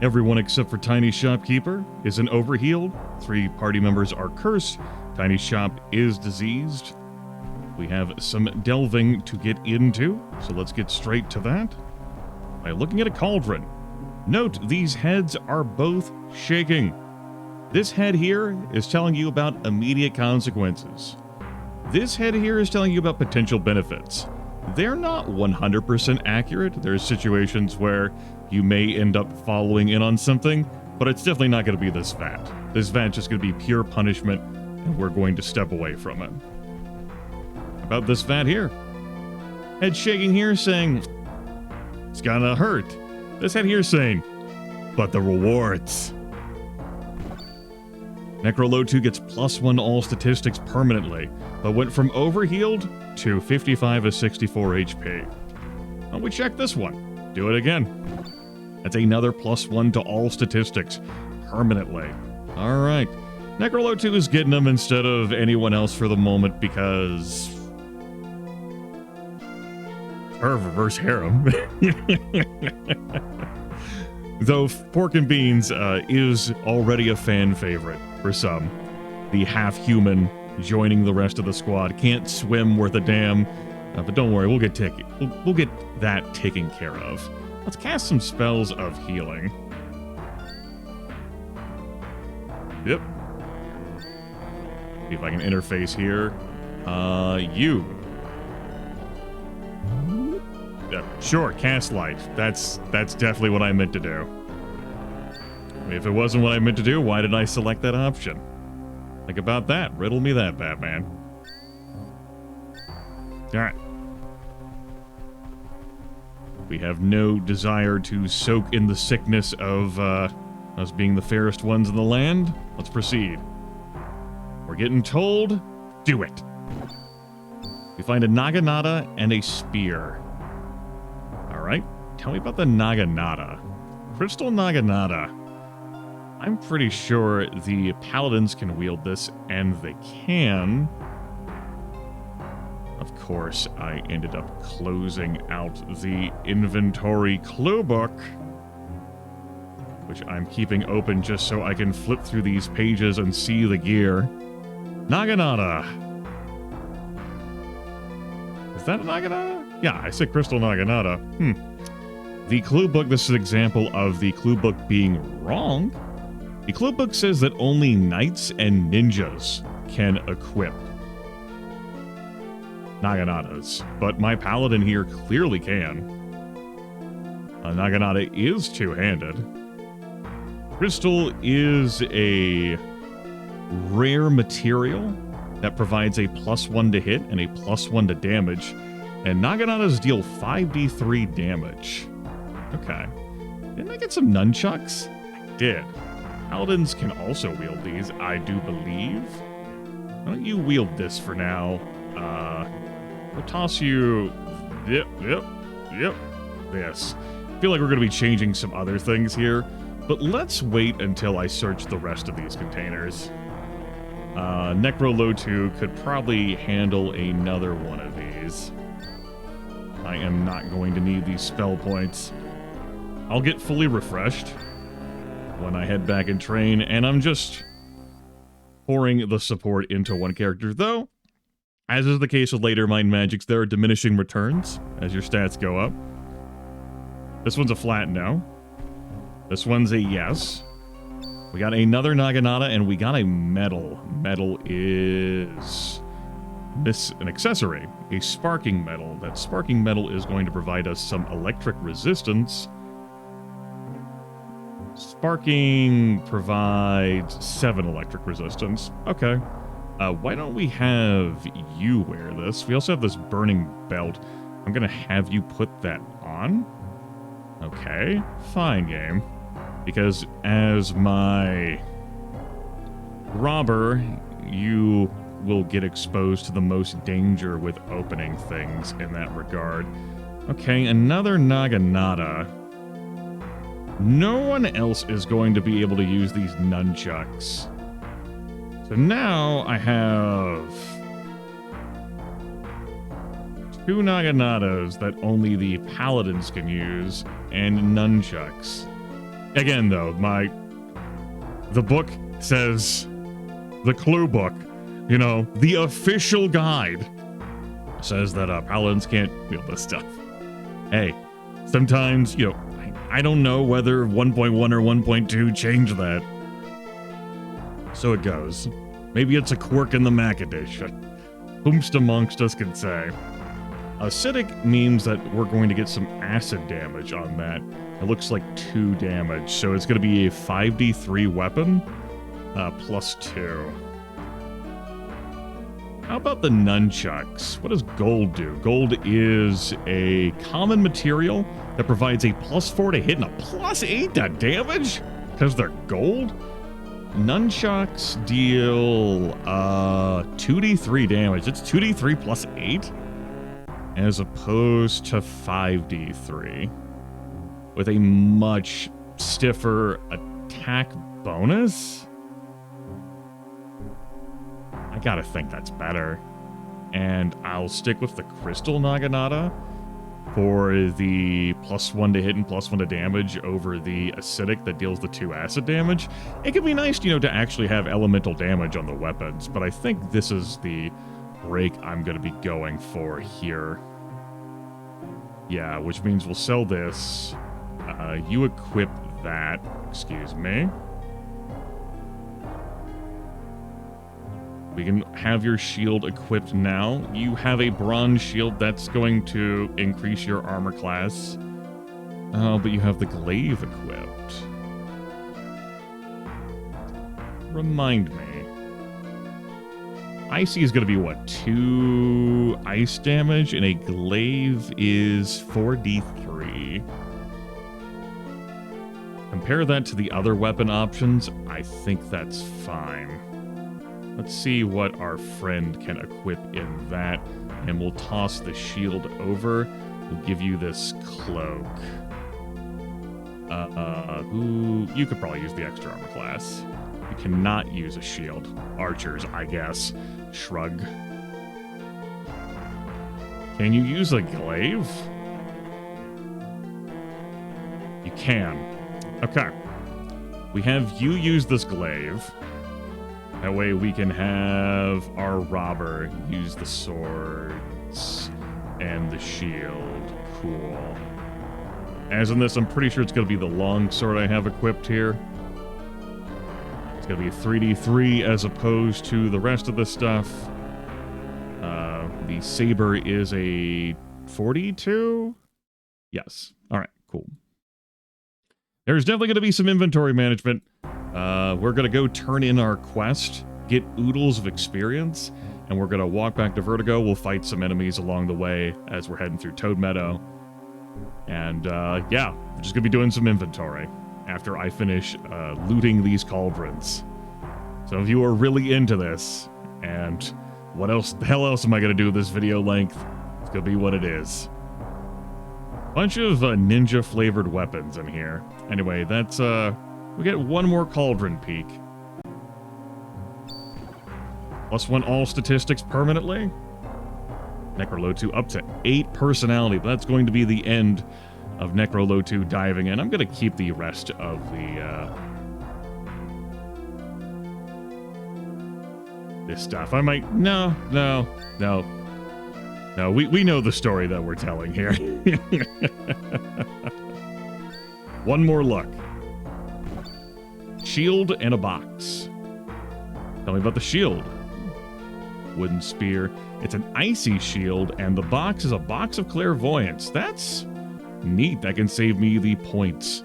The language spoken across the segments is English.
Everyone except for Tiny Shopkeeper is an overhealed. 3 party members are cursed. Tiny Shop is diseased. We have some delving to get into, so let's get straight to that. By looking at a cauldron. Note, these heads are both shaking. This head here is telling you about immediate consequences. This head here is telling you about potential benefits. They're not 100% accurate. There's situations where you may end up following in on something, but it's definitely not going to be this vat. This vat's just going to be pure punishment, and we're going to step away from it. About this vat here. Head shaking here saying, it's gonna hurt. This head here saying, but the rewards. Necrolo2 gets +1 all statistics permanently, but went from overhealed to 55 of 64 HP. Well, we check this one. Do it again. That's another +1 to all statistics permanently. All right. Necrolo2 is getting them instead of anyone else for the moment because her reverse harem. Though Pork and Beans is already a fan favorite for some. The half-human joining the rest of the squad. Can't swim worth a damn. But don't worry, we'll get we'll get that taken care of. Let's cast some spells of healing. Yep. See if I can interface here. You. Sure, cast light. That's definitely what I meant to do. If it wasn't what I meant to do, why did I select that option? Think about that. Riddle me that, Batman. Alright. We have no desire to soak in the sickness of us being the fairest ones in the land. Let's proceed. We're getting told, do it. We find a Naginata and a spear. Alright, tell me about the Naginata. Crystal Naginata. I'm pretty sure the paladins can wield this, and they can. Of course, I ended up closing out the inventory clue book, which I'm keeping open just so I can flip through these pages and see the gear. Naginata. Is that a Naginata? Yeah, I said Crystal Naginata. The clue book, this is an example of the clue book being wrong. The clue book says that only knights and ninjas can equip Naginatas, but my paladin here clearly can. Naginata is two-handed. Crystal is a rare material that provides a +1 to hit and a +1 to damage, and Naginatas deal 5d3 damage. Okay. Didn't I get some nunchucks? I did. Paladins can also wield these, I do believe. Why don't you wield this for now? We'll toss you... Yep. This. I feel like we're going to be changing some other things here, but let's wait until I search the rest of these containers. Necrolo2 could probably handle another one of these. I am not going to need these spell points. I'll get fully refreshed when I head back and train, and I'm just pouring the support into one character, though, as is the case with later mind magics, there are diminishing returns as your stats go up. This one's a flat no. This one's a yes. We got another Naginata, and we got a metal. Metal is an accessory, a sparking metal. That sparking metal is going to provide us some electric resistance. Sparking provides 7 electric resistance. Okay. Why don't we have you wear this? We also have this burning belt. I'm going to have you put that on. Okay. Fine, game. Because as my robber, you will get exposed to the most danger with opening things in that regard. Okay, another Naginata. No one else is going to be able to use these nunchucks. So now I have 2 Naginatas that only the paladins can use, and nunchucks. Again, though, the book says, the clue book, you know, the official guide says that paladins can't wield this stuff. Hey, sometimes, you know, I don't know whether 1.1 or 1.2 changed that. So it goes. Maybe it's a quirk in the Mac edition. Whomst amongst us can say. Acidic means that we're going to get some acid damage on that. It looks like 2 damage, so it's going to be a 5d3 weapon, +2. How about the nunchucks? What does gold do? Gold is a common material that provides a +4 to hit and a +8 to damage? Because they're gold? Nunchucks deal 2d3 damage. It's 2d3 +8 as opposed to 5d3 with a much stiffer attack bonus. I gotta think that's better. And I'll stick with the Crystal Naginata for the +1 to hit and +1 to damage over the acidic that deals the 2 acid damage. It could be nice, you know, to actually have elemental damage on the weapons, but I think this is the break I'm going to be going for here. Yeah, which means we'll sell this. You equip that. Excuse me. We can have your shield equipped now. You have a bronze shield that's going to increase your armor class. But you have the glaive equipped. Remind me. Icy is going to be what? 2 ice damage, and a glaive is 4d3. Compare that to the other weapon options. I think that's fine. Let's see what our friend can equip in that, and we'll toss the shield over. We'll give you this cloak. You could probably use the extra armor class. You cannot use a shield. Archers, I guess. Shrug. Can you use a glaive? You can. Okay. We have you use this glaive. That way we can have our robber use the swords and the shield. Cool. As in this, I'm pretty sure it's going to be the long sword I have equipped here. It's going to be a 3d3 as opposed to the rest of the stuff. The saber is a 42? Yes. All right, cool. There's definitely going to be some inventory management. We're going to go turn in our quest, get oodles of experience, and we're going to walk back to Vertigo. We'll fight some enemies along the way as we're heading through Toad Meadow. And, yeah, we're just going to be doing some inventory after I finish looting these cauldrons. So if you are really into this, and what else, the hell else am I going to do with this video length? It's going to be what it is. Bunch of ninja-flavored weapons in here. Anyway, that's, we get one more cauldron peak. +1 all statistics permanently. Necrolo 2 up to 8 personality, but that's going to be the end of Necrolo 2 diving in. I'm going to keep the rest of the, this stuff. I might, no, we know the story that we're telling here. One more look. Shield and a box. Tell me about the shield. Wooden spear. It's an icy shield, and the box is a box of clairvoyance. That's neat. That can save me the points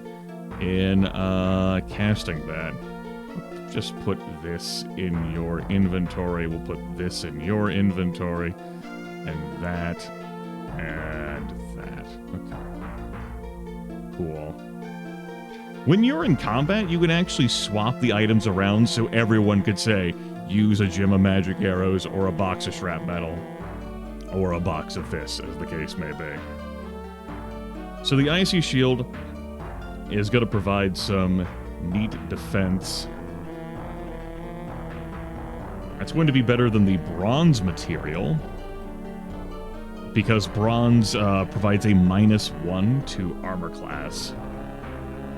in casting that. Just put this in your inventory. We'll put this in your inventory. And that. And that. Okay. Cool. When you're in combat, you can actually swap the items around so everyone could say, use a gem of magic arrows or a box of shrapnel or a box of fists, as the case may be. So the icy shield is going to provide some neat defense. That's going to be better than the bronze material, because bronze provides a -1 to armor class.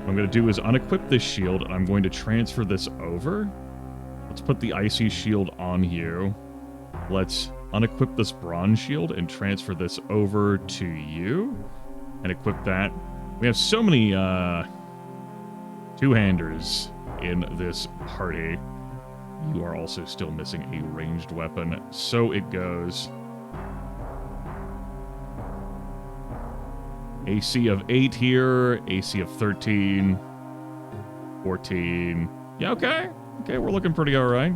What I'm going to do is unequip this shield, and I'm going to transfer this over. Let's put the icy shield on you. Let's unequip this bronze shield and transfer this over to you. And equip that. We have so many two-handers in this party. You are also still missing a ranged weapon. So it goes. AC of 8 here. AC of 13. 14. Yeah, okay. Okay, we're looking pretty all right.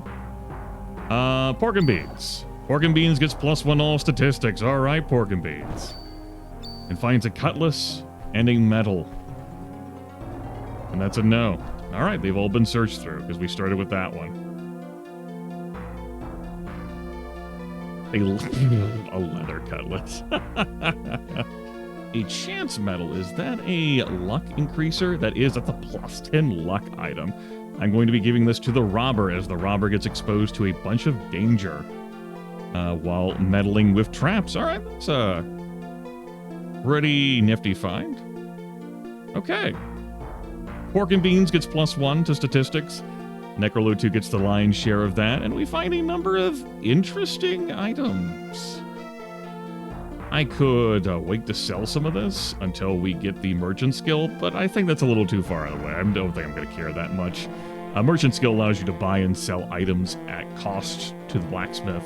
Pork and Beans. Pork and Beans gets +1 all statistics. All right, Pork and Beans. And finds a cutlass and a medal. And that's a no. All right, they've all been searched through because we started with that one. A leather cutlass. A chance medal. Is that a luck increaser? That's a +10 luck item. I'm going to be giving this to the robber as the robber gets exposed to a bunch of danger while meddling with traps. All right, that's a pretty nifty find. Okay. Pork and Beans gets +1 to statistics. Necrolutu gets the lion's share of that, and we find a number of interesting items. I could wait to sell some of this until we get the merchant skill, but I think that's a little too far away. I don't think I'm going to care that much. Merchant skill allows you to buy and sell items at cost to the blacksmith.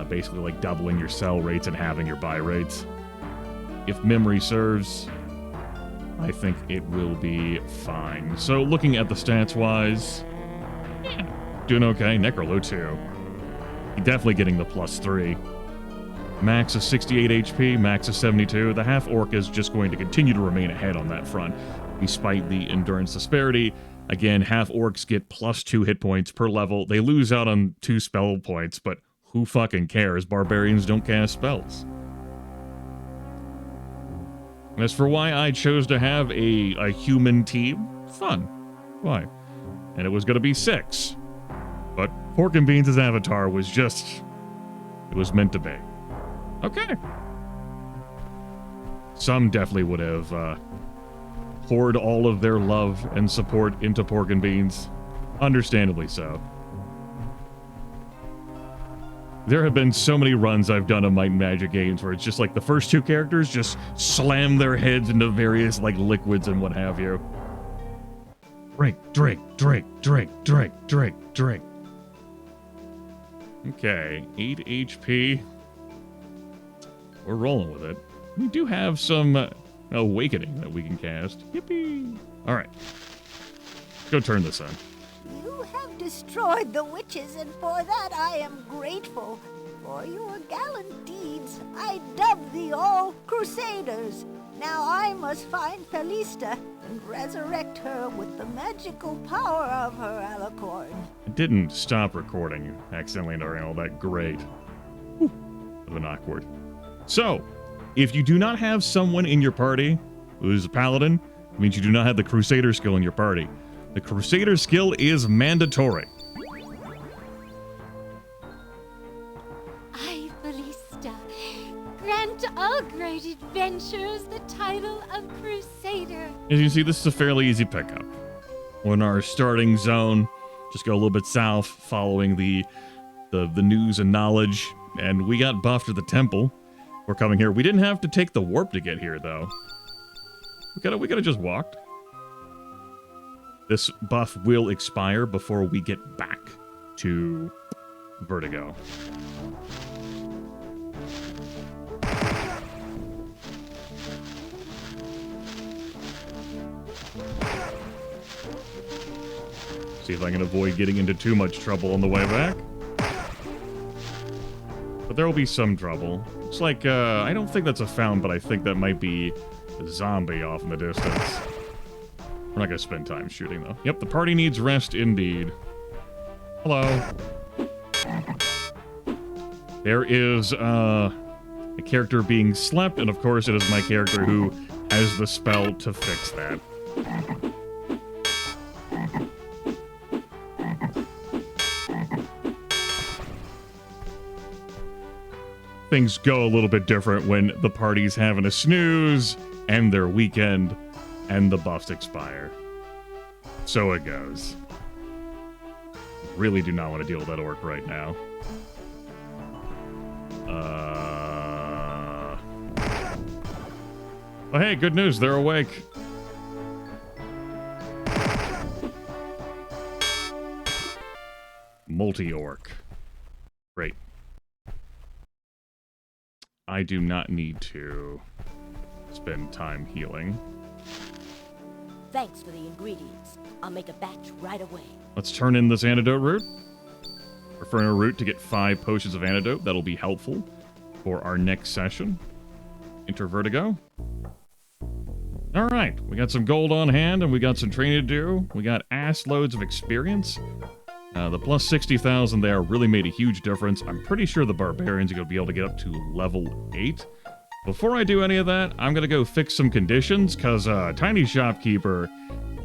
Basically like doubling your sell rates and halving your buy rates. If memory serves, I think it will be fine. So looking at the stats-wise, yeah, doing okay. Necrolutu, definitely getting the +3. Max is 68 HP, max is 72. The half-orc is just going to continue to remain ahead on that front, despite the endurance disparity. Again, half-orcs get +2 hit points per level. They lose out on 2 spell points, but who fucking cares? Barbarians don't cast spells. As for why I chose to have a human team, fun. Why? And it was going to be 6. But Pork and Beans' avatar was just... it was meant to be. Okay. Some definitely would have poured all of their love and support into Pork and Beans. Understandably so. There have been so many runs I've done of Might and Magic games where it's just like the first 2 characters just slam their heads into various like liquids and what have you. Drink, drink, drink, drink, drink, drink, drink. Okay, 8 HP. We're rolling with it. We do have some awakening that we can cast. Yippee! All right. Let's go turn this on. You have destroyed the witches, and for that I am grateful. For your gallant deeds, I dub thee all Crusaders. Now I must find Felista and resurrect her with the magical power of her alicorn. It didn't stop recording accidentally during all that. Great. Whew. Been awkward. So, if you do not have someone in your party who's a paladin, it means you do not have the Crusader skill in your party. The Crusader skill is mandatory. I, Felista, grant all great adventurers the title of Crusader. As you can see, this is a fairly easy pickup. We're in our starting zone. Just go a little bit south, following the news and knowledge, and we got buffed at the temple. We're coming here. We didn't have to take the warp to get here, though. We could have just walked. This buff will expire before we get back to Vertigo. See if I can avoid getting into too much trouble on the way back. But there will be some trouble. Looks like, I don't think that's a found, but I think that might be a zombie off in the distance. We're not going to spend time shooting, though. Yep, the party needs rest indeed. Hello. There is, a character being slept, and of course it is my character who has the spell to fix that. Things go a little bit different when the party's having a snooze and their weekend and the buffs expire. So it goes. Really do not want to deal with that orc right now. Oh, hey, good news. They're awake. Multi-orc. Great. I do not need to spend time healing. Thanks for the ingredients. I'll make a batch right away. Let's turn in this antidote root. Preferring a root to get 5 potions of antidote. That'll be helpful for our next session. Enter Vertigo. Alright, we got some gold on hand and we got some training to do. We got ass loads of experience. The plus 60,000 there really made a huge difference. I'm pretty sure the barbarians are going to be able to get up to level 8. Before I do any of that, I'm going to go fix some conditions, because Tiny Shopkeeper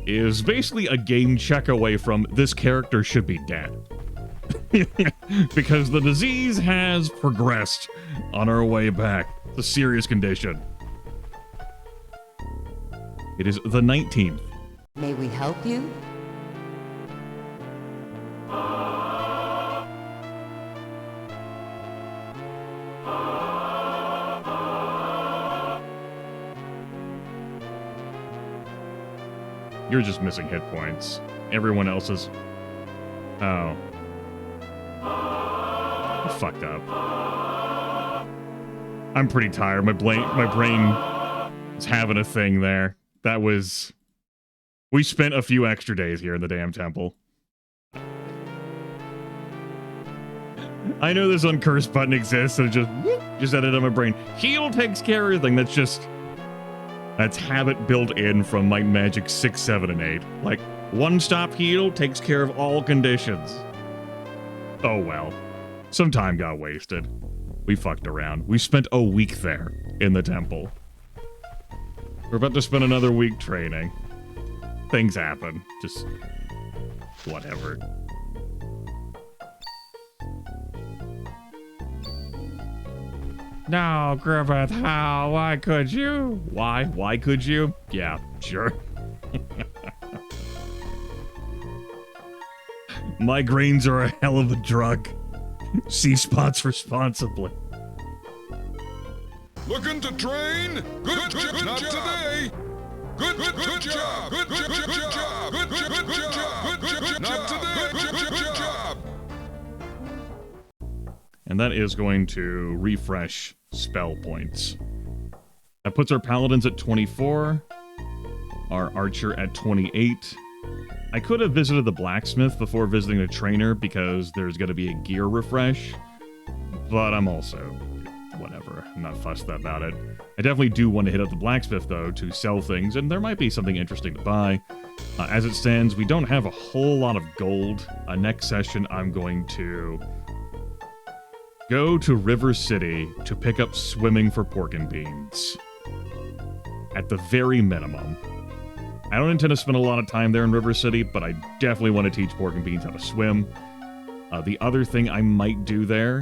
is basically a game check away from this character should be dead. Because the disease has progressed on our way back. It's a serious condition. It is the 19th. May we help you? You're just missing hit points. Everyone else is... Oh. I fucked up. I'm pretty tired. My brain is having a thing there. That was... We spent a few extra days here in the damn temple. I know this uncursed button exists, and it just ended on my brain. Heal takes care of everything. That's habit built in from Might and Magic 6, 7, and 8. Like, one-stop heal takes care of all conditions. Oh well. Some time got wasted. We fucked around. We spent a week there in the temple. We're about to spend another week training. Things happen. Just... whatever. No, Grimith, how? Why could you? Why? Why could you? Yeah, sure. Migraines are a hell of a drug. See spots responsibly. Looking to train? Good job. Not today. Good job. Good job. Good job. Not today. Good job. And that is going to refresh spell points. That puts our paladins at 24, our archer at 28. I could have visited the blacksmith before visiting the trainer because there's going to be a gear refresh, but I'm also, whatever, I'm not fussed about it. I definitely do want to hit up the blacksmith, though, to sell things, and there might be something interesting to buy. As it stands, we don't have a whole lot of gold. Next session, I'm going to go to River City to pick up swimming for pork and beans. At the very minimum. I don't intend to spend a lot of time there in River City, but I definitely want to teach pork and beans how to swim. The other thing I might do there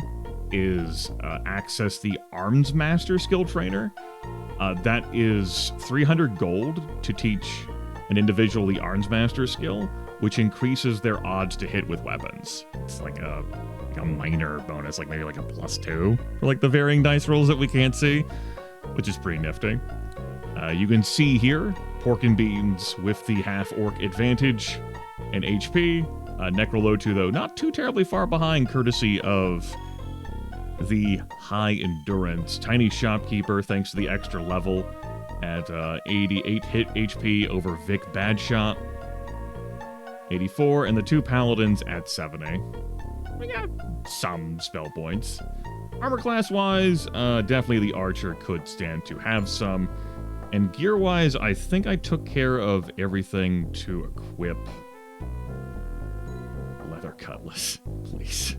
is access the Arms Master skill trainer. That is 300 gold to teach an individual the Arms Master skill, which increases their odds to hit with weapons. It's like a minor bonus, like maybe like a +2 for like the varying dice rolls that we can't see, which is pretty nifty. You can see here, pork and beans with the half-orc advantage and HP. Necrolotu, though, not too terribly far behind, courtesy of the high endurance. Tiny Shopkeeper, thanks to the extra level, at 88 hit HP over Vic Badshot. 84, and the two paladins at 70. We got some spell points. Armor class-wise, definitely the archer could stand to have some. And gear-wise, I think I took care of everything to equip. Leather cutlass, please.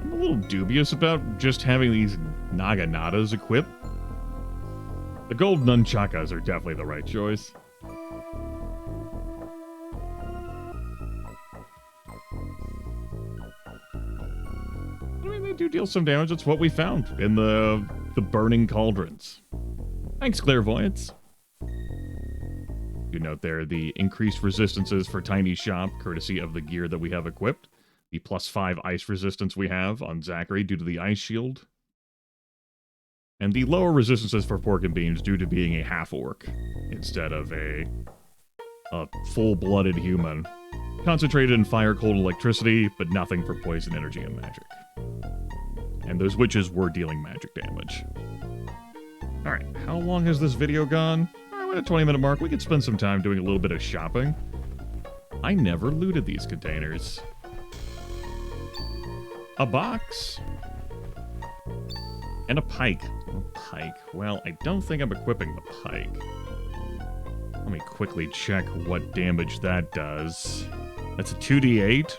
I'm a little dubious about just having these Naganatas equipped. The gold nunchakas are definitely the right choice. I mean, they do deal some damage. That's what we found in the burning cauldrons. Thanks, Clairvoyance. You note there the increased resistances for Tiny Shop, courtesy of the gear that we have equipped. The +5 ice resistance we have on Zachary due to the ice shield. And the lower resistances for Pork and Beans due to being a half-orc instead of a full-blooded human. Concentrated in fire, cold, and electricity, but nothing for poison, energy, and magic. And those witches were dealing magic damage. Alright, how long has this video gone? We're at a 20-minute mark. We could spend some time doing a little bit of shopping. I never looted these containers. A box. And a pike. A pike. Well, I don't think I'm equipping the pike. Let me quickly check what damage that does. That's a 2d8.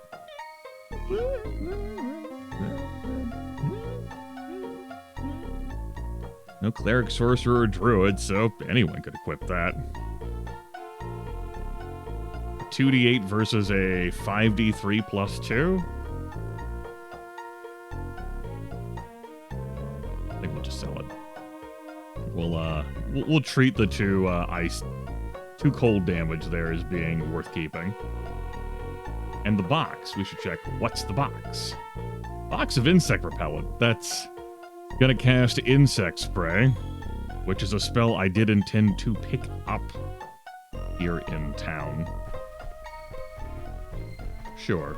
No cleric, sorcerer, or druid, so anyone could equip that. 2d8 versus a 5d3 plus 2? I think we'll just sell it. We'll treat the two cold damage there as being worth keeping. And the box, we should check. What's the box? Box of insect repellent. That's gonna cast insect spray, which is a spell I did intend to pick up here in town. Sure.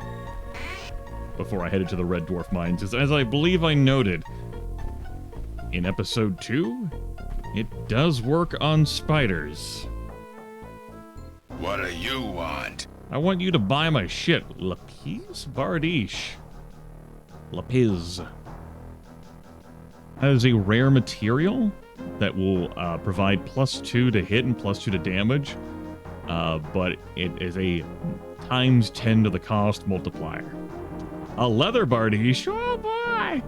Before I headed to the Red Dwarf Mines, as I believe I noted in episode 2, it does work on spiders. What do you want? I want you to buy my shit. Lapis Bardiche. Lapis. That is a rare material that will provide +2 to hit and +2 to damage. But it is a ×10 to the cost multiplier. A leather Bardiche. Oh boy!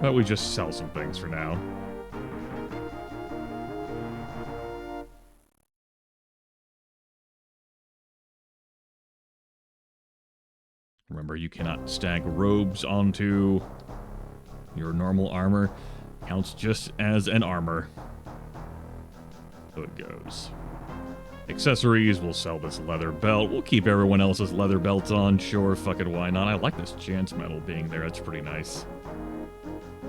But we just sell some things for now. Remember, you cannot stack robes onto your normal armor. Counts just as an armor. So it goes. Accessories, we'll sell this leather belt. We'll keep everyone else's leather belts on. Sure, fuck it, why not? I like this chance medal being there. That's pretty nice.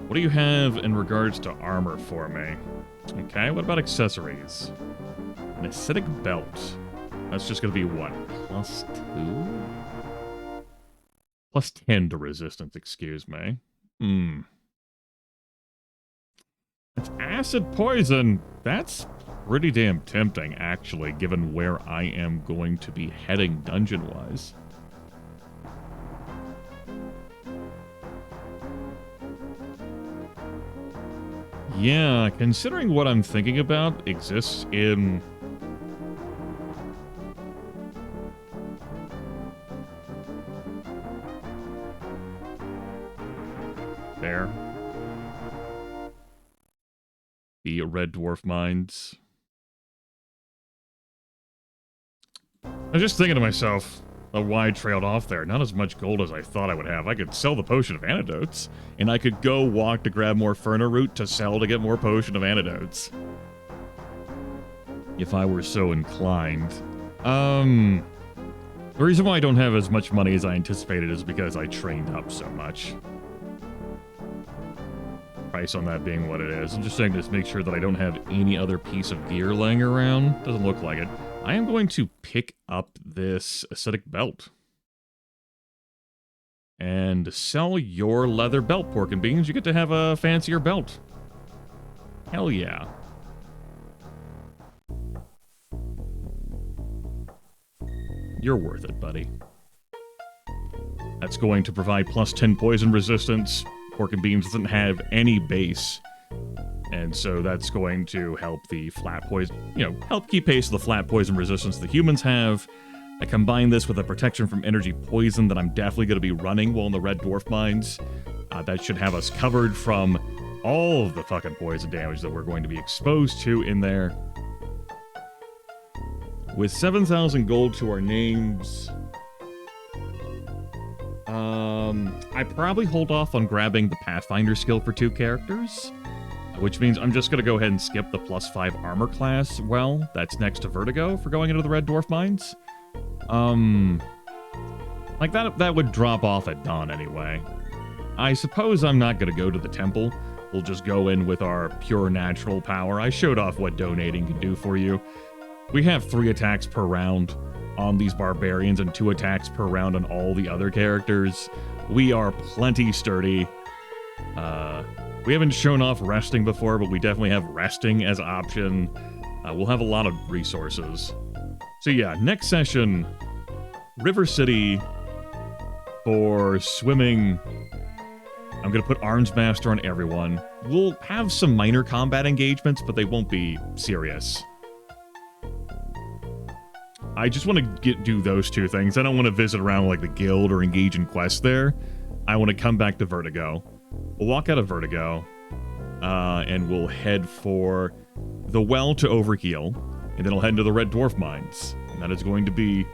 What do you have in regards to armor for me? Okay, what about accessories? An acidic belt. That's just going to be what? +2? +10 to resistance, excuse me. It's acid poison. That's pretty damn tempting, actually, given where I am going to be heading dungeon-wise. Yeah, considering what I'm thinking about exists in... there. The Red Dwarf Mines. I was just thinking to myself, why I trailed off there. Not as much gold as I thought I would have. I could sell the Potion of Antidotes, and I could go walk to grab more Ferna Root to sell to get more Potion of Antidotes. If I were so inclined. The reason why I don't have as much money as I anticipated is because I trained up so much. Price on that being what it is. I'm just saying to make sure that I don't have any other piece of gear laying around. Doesn't look like it. I am going to pick up this acidic belt. And sell your leather belt, Pork and Beans. You get to have a fancier belt. Hell yeah. You're worth it, buddy. That's going to provide +10 poison resistance. Pork and Beans doesn't have any base, and so that's going to help the flat poison, help keep pace with the flat poison resistance the humans have. I combine this with a protection from energy poison that I'm definitely going to be running while in the Red Dwarf Mines. That should have us covered from all of the fucking poison damage that we're going to be exposed to in there. With 7,000 gold to our names... I probably hold off on grabbing the Pathfinder skill for 2 characters, which means I'm just going to go ahead and skip the +5 armor class. Well, that's next to Vertigo for going into the Red Dwarf Mines. Like that would drop off at dawn anyway. I suppose I'm not going to go to the temple. We'll just go in with our pure natural power. I showed off what donating can do for you. We have 3 attacks per round on these barbarians and 2 attacks per round on all the other characters. We are plenty sturdy. We haven't shown off resting before, but we definitely have resting as option. We'll have a lot of resources. So yeah, next session, River City for swimming. I'm going to put Arms Master on everyone. We'll have some minor combat engagements, but they won't be serious. I just want to do those 2 things. I don't want to visit around like the guild or engage in quests there. I want to come back to Vertigo. We'll walk out of Vertigo, and we'll head for the well to overheal, and then I'll head into the Red Dwarf Mines. And that is going to be...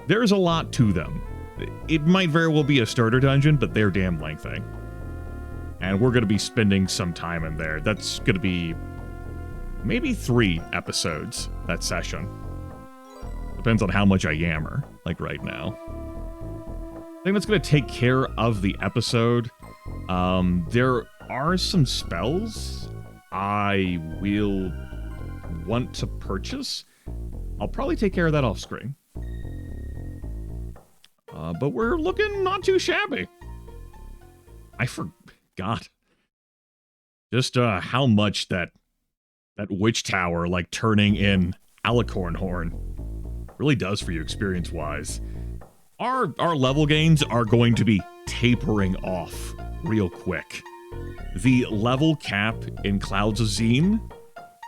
There's a lot to them. It might very well be a starter dungeon, but they're damn lengthy. And we're going to be spending some time in there. That's going to be maybe 3 episodes, that session. Depends on how much I yammer, like right now. I think that's going to take care of the episode. There are some spells I will want to purchase. I'll probably take care of that off screen. But we're looking not too shabby. I forgot just how much that witch tower, like turning in Alicorn Horn, really does for you experience-wise. Our level gains are going to be tapering off real quick. The level cap in Clouds of Xeen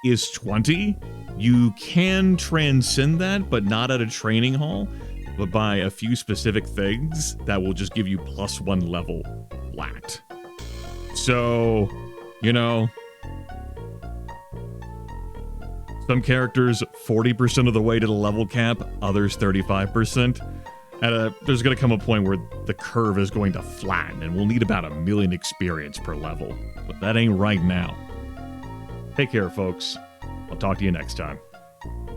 is 20. You can transcend that, but not at a training hall, but by a few specific things that will just give you +1 level flat. So, you know, some characters 40% of the way to the level cap, others 35%. There's going to come a point where the curve is going to flatten, and we'll need about 1 million experience per level. But that ain't right now. Take care, folks. I'll talk to you next time.